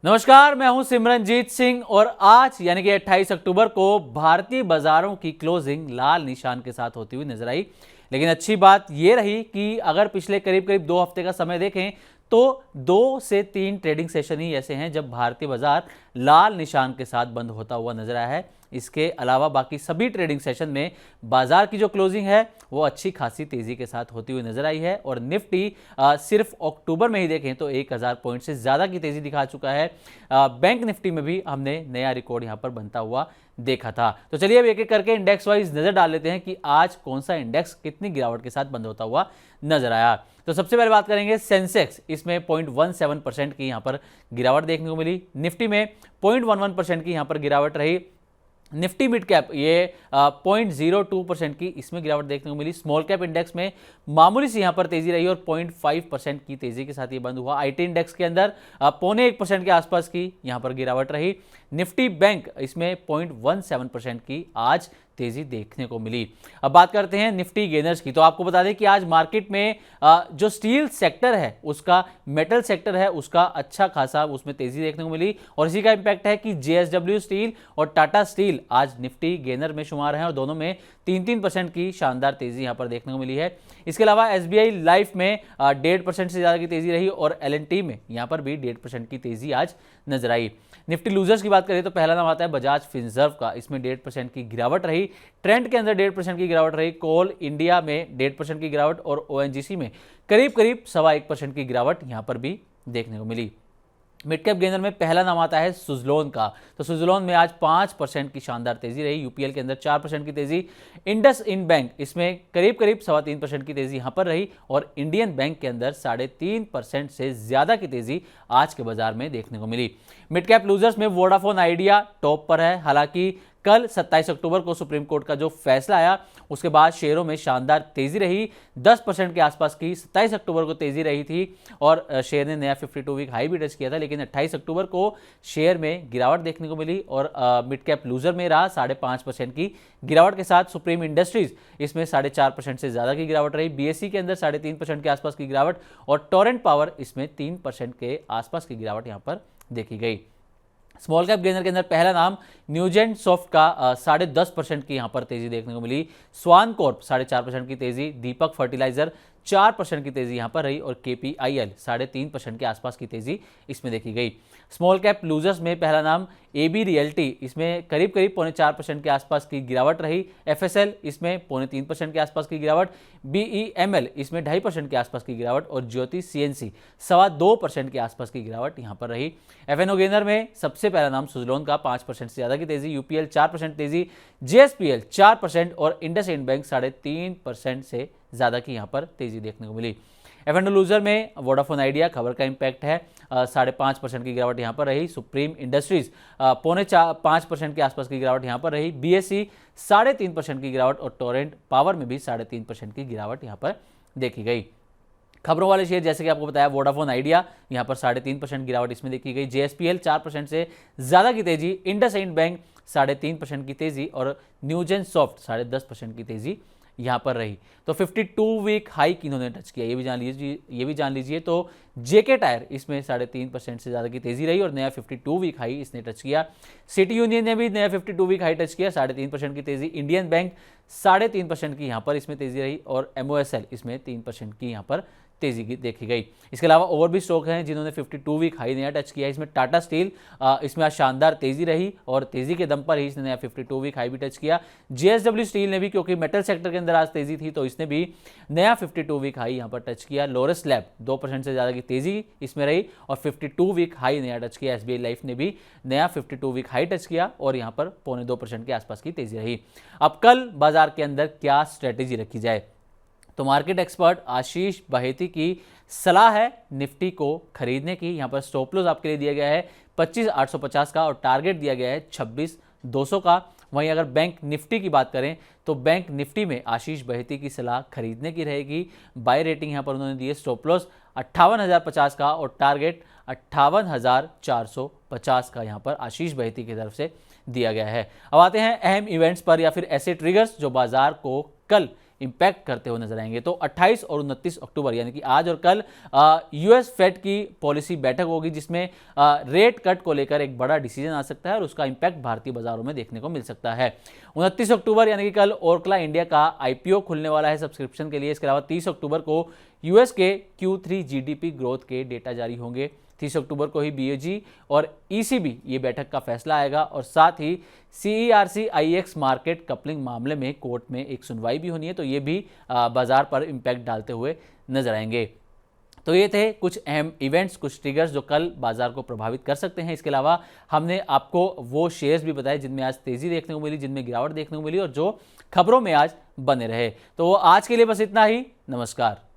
नमस्कार, मैं हूं सिमरनजीत सिंह और आज यानी कि 28 अक्टूबर को भारतीय बाजारों की क्लोजिंग लाल निशान के साथ होती हुई नजर आई। लेकिन अच्छी बात यह रही कि अगर पिछले करीब करीब 2 हफ्ते का समय देखें तो 2 से 3 ट्रेडिंग सेशन ही ऐसे हैं जब भारतीय बाजार लाल निशान के साथ बंद होता हुआ नजर आया है। इसके अलावा बाकी सभी ट्रेडिंग सेशन में बाजार की जो क्लोजिंग है वो अच्छी खासी तेजी के साथ होती हुई नजर आई है और निफ्टी सिर्फ अक्टूबर में ही देखें तो 1000 पॉइंट से ज़्यादा की तेजी दिखा चुका है। बैंक निफ्टी में भी हमने नया रिकॉर्ड यहाँ पर बनता हुआ देखा था। तो चलिए अब एक एक करके इंडेक्स वाइज नजर डाल लेते हैं कि आज कौन सा इंडेक्स कितनी गिरावट के साथ बंद होता हुआ नजर आया। तो सबसे पहले बात करेंगे सेंसेक्स, इसमें 0.17% की यहाँ पर गिरावट देखने को मिली। निफ्टी में 0.11% की यहाँ पर गिरावट रही। निफ्टी मिड कैप ये 0.02% की इसमें गिरावट देखने को मिली। स्मॉल कैप इंडेक्स में मामूली सी यहाँ पर तेजी रही और 0.5% की तेजी के साथ ये बंद हुआ। आईटी इंडेक्स के अंदर 0.25% के आसपास की यहाँ पर गिरावट रही। निफ्टी बैंक इसमें 0.17% की आज तेजी देखने को मिली। अब बात करते हैं निफ्टी गेनर्स की। तो आपको बता दें कि आज मार्केट में जो स्टील सेक्टर है उसका, मेटल सेक्टर है उसका अच्छा खासा उसमें तेजी देखने को मिली और इसी का इंपैक्ट है कि जेएसडब्ल्यू स्टील और टाटा स्टील आज निफ्टी गेनर में शुमार हैं और दोनों में 3-3% की शानदार तेजी यहां पर देखने को मिली है। इसके अलावा एसबीआई लाइफ में 1.5% से ज्यादा की तेजी रही और एलएनटी में यहां पर भी 1.5% की तेजी आज नजर आई। निफ्टी लूजर्स की बात करें तो पहला नाम आता है बजाज फिनसर्व का, इसमें 1.5% की गिरावट रही। ट्रेंड के अंदर 1.5% की गिरावट रही। कोल इंडिया में 1.5% की गिरावट और ओएनजीसी में करीब करीब 1.25% की गिरावट यहां पर भी देखने को मिली। मिड कैप गेनर में पहला नाम आता है सुजलोन का। तो सुजलोन में आज 5% की शानदार तेजी रही। यूपीएल के अंदर 4% की तेजी। इंडस इंड बैंक इसमें करीब करीब 3.25% की तेजी यहां पर रही और इंडियन बैंक के अंदर 3.5% से ज्यादा की तेजी आज के बाजार में देखने को मिली। मिड कैप लूजर्स में वोडाफोन आइडिया टॉप पर है। हालांकि कल 27 अक्टूबर को सुप्रीम कोर्ट का जो फैसला आया उसके बाद शेयरों में शानदार तेजी रही। 10% के आसपास की 27 अक्टूबर को तेजी रही थी और शेयर ने नया 52 वीक हाई भी टच किया था। लेकिन 28 अक्टूबर को शेयर में गिरावट देखने को मिली और मिड कैप लूजर में रहा 5.5% की गिरावट के साथ सुप्रीम इंडस्ट्रीज, इसमें 4.5% से ज्यादा की गिरावट रही। बीएसई के अंदर 3.5% के आसपास की गिरावट और टोरेंट पावर इसमें 3% के आसपास की गिरावट यहां पर देखी गई। स्मॉल कैप गेनर के अंदर पहला नाम न्यूजेंट सॉफ्ट का 10.5% की यहां पर तेजी देखने को मिली। स्वान कॉर्प 4.5% की तेजी। दीपक फर्टिलाइजर 4% की तेजी यहां पर रही और केपीआईएल 3.5% के आसपास की तेजी इसमें देखी गई। स्मॉल कैप लूजर्स में पहला नाम एबी रियल्टी, इसमें करीब करीब 0.4% के आसपास की गिरावट रही। एफएसएल इसमें 0.3% के आसपास की गिरावट। बीईएमएल इसमें 2.5% के आसपास की गिरावट और ज्योति सीएनसी 2.25% के आसपास की गिरावट यहां पर रही। एफएनओ गेनर में सबसे पहला नाम सुजलोन का 5% से ज्यादा की तेजी। यूपीएल 4% तेजी। जेएसपीएल 4% और इंडसइंड बैंक 3.5% से ज्यादा की यहां पर तेजी देखने को मिली। एफ&ओ लूजर में वोडाफोन आइडिया, खबर का इंपैक्ट है, 5.5% की गिरावट यहां पर रही। सुप्रीम इंडस्ट्रीज 5.5% के आसपास की गिरावट यहां पर रही। बीएसई 3.5% की गिरावट और टोरेंट पावर में भी 3.5% की गिरावट यहां पर देखी गई। खबरों वाले शेयर जैसे कि आपको बताया वोडाफोन आइडिया यहां पर 3.5% गिरावट इसमें देखी गई। जेएसपीएल 4% से ज्यादा की तेजी। इंडसइंड बैंक 3.5% की तेजी और न्यूजेन सॉफ्ट 10.5% की तेजी यहां पर रही। तो 52 वीक हाई किन्होंने टच किया ये भी जान लीजिए। तो जेके टायर इसमें 3.5% से ज्यादा की तेजी रही और नया 52 वीक हाई इसने टच किया। सिटी यूनियन ने भी नया 52 वीक हाई टच किया, 3.5% की तेजी। इंडियन बैंक 3.5% की यहां पर इसमें तेजी रही और एमओएसएल इसमें 3% की यहां पर तेजी की देखी गई। इसके अलावा और भी स्टॉक हैं जिन्होंने 52 वीक हाई नया टच किया। इसमें टाटा स्टील, इसमें आज शानदार तेजी रही और तेजी के दम पर ही इसने नया 52 वीक हाई भी टच किया। जेएसडब्ल्यू स्टील ने भी, क्योंकि मेटल सेक्टर के अंदर आज तेजी थी, तो इसने भी नया 52 वीक हाई यहां पर टच किया। लोरस लैब 2% से ज्यादा की तेजी इसमें रही और 52 वीक हाई नया टच किया। एसबीआई लाइफ ने भी नया 52 वीक हाई टच किया और यहां पर 0.2% के आसपास की तेजी रही। अब कल बाजार के अंदर क्या स्ट्रेटेजी रखी जाए, तो मार्केट एक्सपर्ट आशीष बहेती की सलाह है निफ्टी को खरीदने की। यहां पर स्टॉप लॉस आपके लिए दिया गया है 25,850 का और टारगेट दिया गया है 26,200 का। वहीं अगर बैंक निफ्टी की बात करें तो बैंक निफ्टी में आशीष बहेती की सलाह खरीदने की रहेगी। बाय रेटिंग यहां पर उन्होंने दी है, स्टॉप लॉस 58,050 का और टारगेट 58,450 का यहां पर आशीष बहेती की तरफ से दिया गया है। अब आते हैं अहम इवेंट्स पर या फिर ऐसे ट्रिगर्स जो बाजार को कल इंपैक्ट करते हुए नजर आएंगे। तो 28 और 29 अक्टूबर यानी कि आज और कल यूएस फेड की पॉलिसी बैठक होगी, जिसमें रेट कट को लेकर एक बड़ा डिसीजन आ सकता है और उसका इंपैक्ट भारतीय बाजारों में देखने को मिल सकता है। 29 अक्टूबर यानी कि कल ओरकला इंडिया का आईपीओ खुलने वाला है सब्सक्रिप्शन के लिए। इसके अलावा 30 अक्टूबर को यूएस के Q3 जीडीपी ग्रोथ के डेटा जारी होंगे। 30 अक्टूबर को ही बीओजी और ईसीबी ये बैठक का फैसला आएगा और साथ ही सीईआरसी आईएक्स मार्केट कपलिंग मामले में कोर्ट में एक सुनवाई भी होनी है, तो ये भी बाजार पर इंपैक्ट डालते हुए नजर आएंगे। तो ये थे कुछ अहम इवेंट्स, कुछ ट्रिगर्स जो कल बाजार को प्रभावित कर सकते हैं। इसके अलावा हमने आपको वो शेयर्स भी बताए जिनमें आज तेजी देखने को मिली, जिनमें गिरावट देखने को मिली और जो खबरों में आज बने रहे। तो आज के लिए बस इतना ही। नमस्कार।